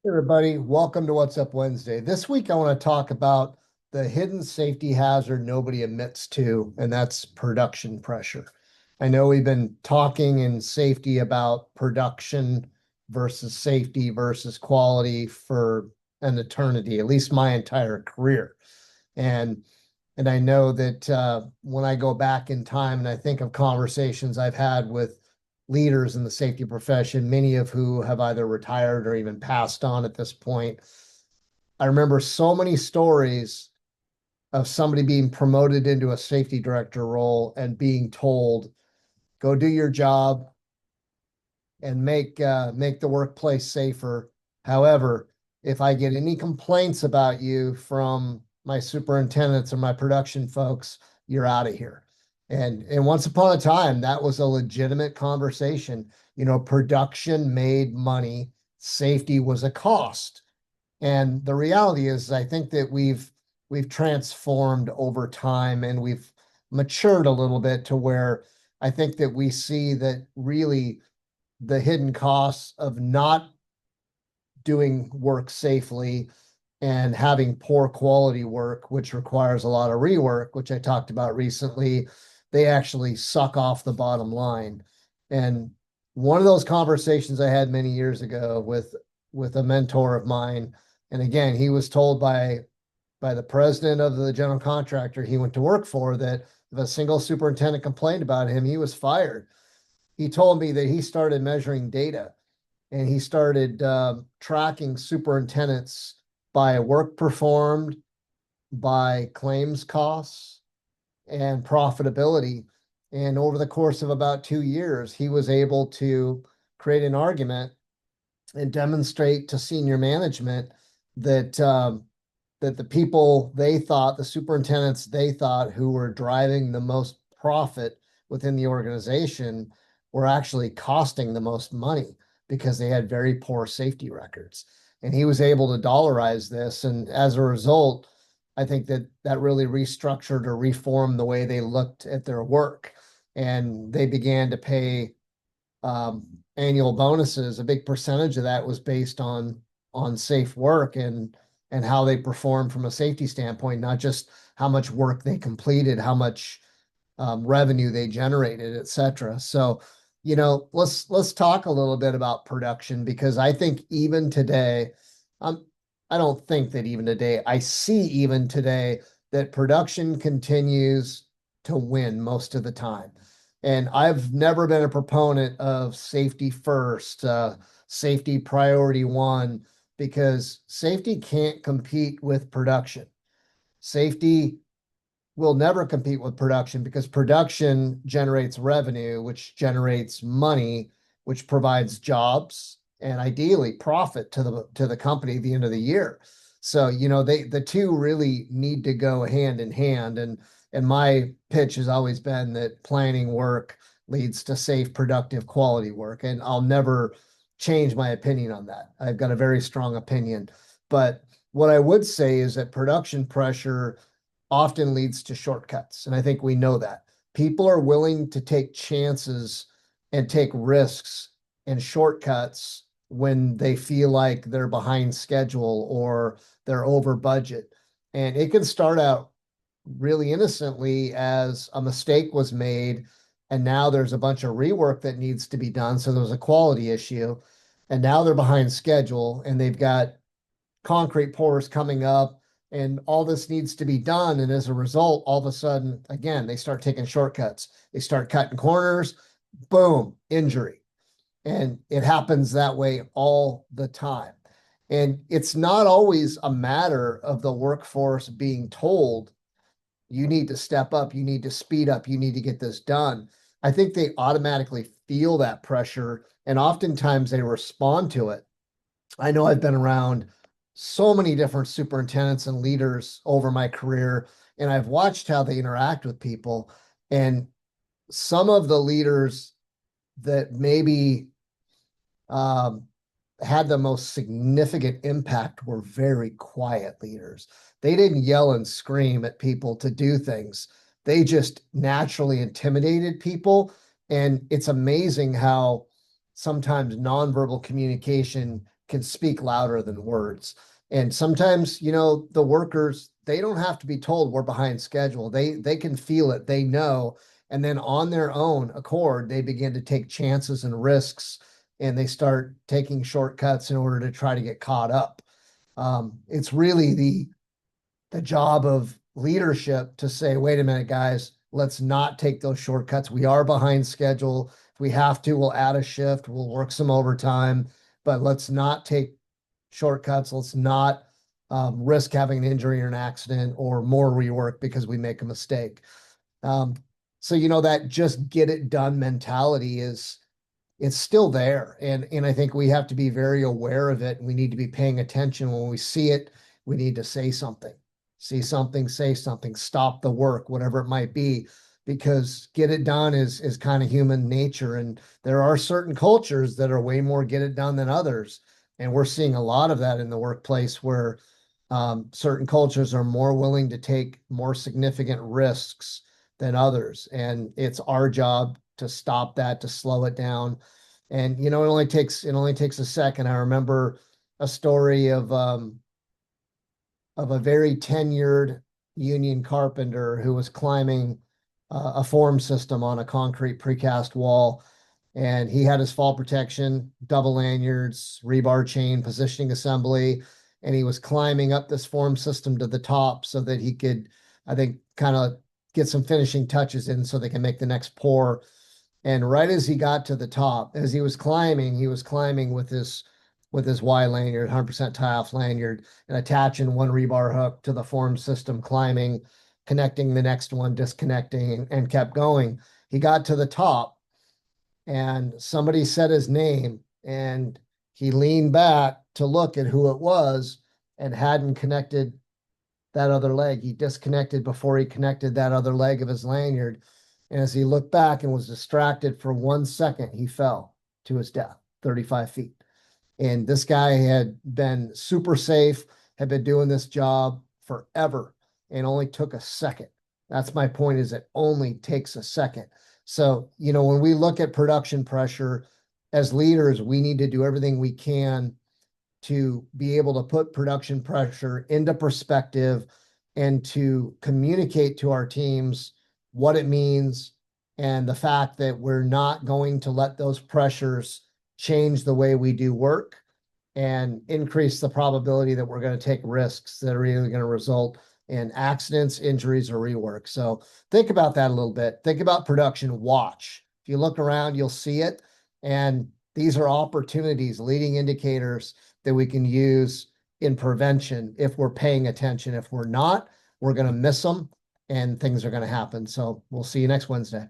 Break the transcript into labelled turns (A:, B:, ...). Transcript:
A: Hey everybody, welcome to What's Up Wednesday. This week, I want to talk about the hidden safety hazard nobody admits to, and that's production pressure. I know we've been talking in safety about production versus safety versus quality for an eternity, at least my entire career. And and I know that when I go back in time and I think of conversations I've had with leaders in the safety profession, many of who have either retired or even passed on at this point, I remember so many stories of somebody being promoted into a safety director role and being told, "Go do your job and make the workplace safer. However, if I get any complaints about you from my superintendents or my production folks, you're out of here." And once upon a time, that was a legitimate conversation. Production made money, safety was a cost. And the reality is, I think that we've transformed over time and we've matured a little bit to where I think that we see that really the hidden costs of not doing work safely and having poor quality work, which requires a lot of rework, which I talked about recently, they actually suck off the bottom line. And one of those conversations I had many years ago with a mentor of mine, and again, he was told by the president of the general contractor he went to work for that if a single superintendent complained about him, he was fired. He told me that he started measuring data and he started tracking superintendents by work performed, by claims costs, and profitability. And over the course of about 2 years, he was able to create an argument and demonstrate to senior management that that the people they thought, the superintendents they thought who were driving the most profit within the organization were actually costing the most money because they had very poor safety records. And he was able to dollarize this. And as a result, I think that that really restructured or reformed the way they looked at their work. And they began to pay annual bonuses. A big percentage of that was based on safe work and how they performed from a safety standpoint, not just how much work they completed, how much revenue they generated, et cetera. So, let's talk a little bit about production because I think even today, um, I don't think that even today, I see even today that production continues to win most of the time. And I've never been a proponent of safety first, safety priority one, because safety can't compete with production. Safety will never compete with production because production generates revenue, which generates money, which provides jobs and ideally profit to the company at the end of the year. So, the two really need to go hand in hand. And my pitch has always been that planning work leads to safe, productive, quality work. And I'll never change my opinion on that. I've got a very strong opinion. But what I would say is that production pressure often leads to shortcuts. And I think we know that. People are willing to take chances and take risks and shortcuts when they feel like they're behind schedule or they're over budget. And it can start out really innocently as a mistake was made and now there's a bunch of rework that needs to be done. So there was a quality issue and now they're behind schedule and they've got concrete pours coming up and all this needs to be done. And as a result, all of a sudden, again, they start taking shortcuts. They start cutting corners, boom, injury. And it happens that way all the time. And it's not always a matter of the workforce being told, you need to step up, you need to speed up, you need to get this done. I think they automatically feel that pressure and oftentimes they respond to it. I know I've been around so many different superintendents and leaders over my career, and I've watched how they interact with people. And some of the leaders that maybe um, had the most significant impact were very quiet leaders. They didn't yell and scream at people to do things. They just naturally intimidated people. And it's amazing how sometimes nonverbal communication can speak louder than words. And sometimes, you know, the workers, they don't have to be told we're behind schedule. They can feel it, they know. And then on their own accord, they begin to take chances and risks, and they start taking shortcuts in order to try to get caught up. It's really the job of leadership to say, wait a minute, guys, let's not take those shortcuts. We are behind schedule. If we have to, we'll add a shift, we'll work some overtime, but let's not take shortcuts. Let's not risk having an injury or an accident or more rework because we make a mistake. Um, so, you know, that just get it done mentality is, it's still there. And I think we have to be very aware of it. And we need to be paying attention when we see it. We need to say something, say something, stop the work, whatever it might be, because get it done is kind of human nature. And there are certain cultures that are way more get it done than others. And we're seeing a lot of that in the workplace where certain cultures are more willing to take more significant risks than others. And it's our job to stop that, to slow it down. And you know, it only takes a second. I remember a story of a very tenured union carpenter who was climbing a form system on a concrete precast wall. And he had his fall protection, double lanyards, rebar chain, positioning assembly, and he was climbing up this form system to the top so that he could, I think, kind of get some finishing touches in so they can make the next pour. And right as he got to the top, as he was climbing with his Y lanyard, 100% tie-off lanyard, and attaching one rebar hook to the form system, climbing, connecting the next one, disconnecting, and kept going. He got to the top, and somebody said his name, and he leaned back to look at who it was and hadn't connected that other leg. He disconnected before he connected that other leg of his lanyard. And as he looked back and was distracted for 1 second, he fell to his death, 35 feet. And this guy had been super safe, had been doing this job forever, and only took a second. That's my point, is it only takes a second. So, you know, when we look at production pressure as leaders, we need to do everything we can to be able to put production pressure into perspective and to communicate to our teams what it means and the fact that we're not going to let those pressures change the way we do work and increase the probability that we're going to take risks that are either going to result in accidents, injuries, or rework. So think about that a little bit. Think about production. Watch. If you look around, you'll see it. And these are opportunities, leading indicators that we can use in prevention if we're paying attention. If we're not, we're going to miss them and things are going to happen. So we'll see you next Wednesday.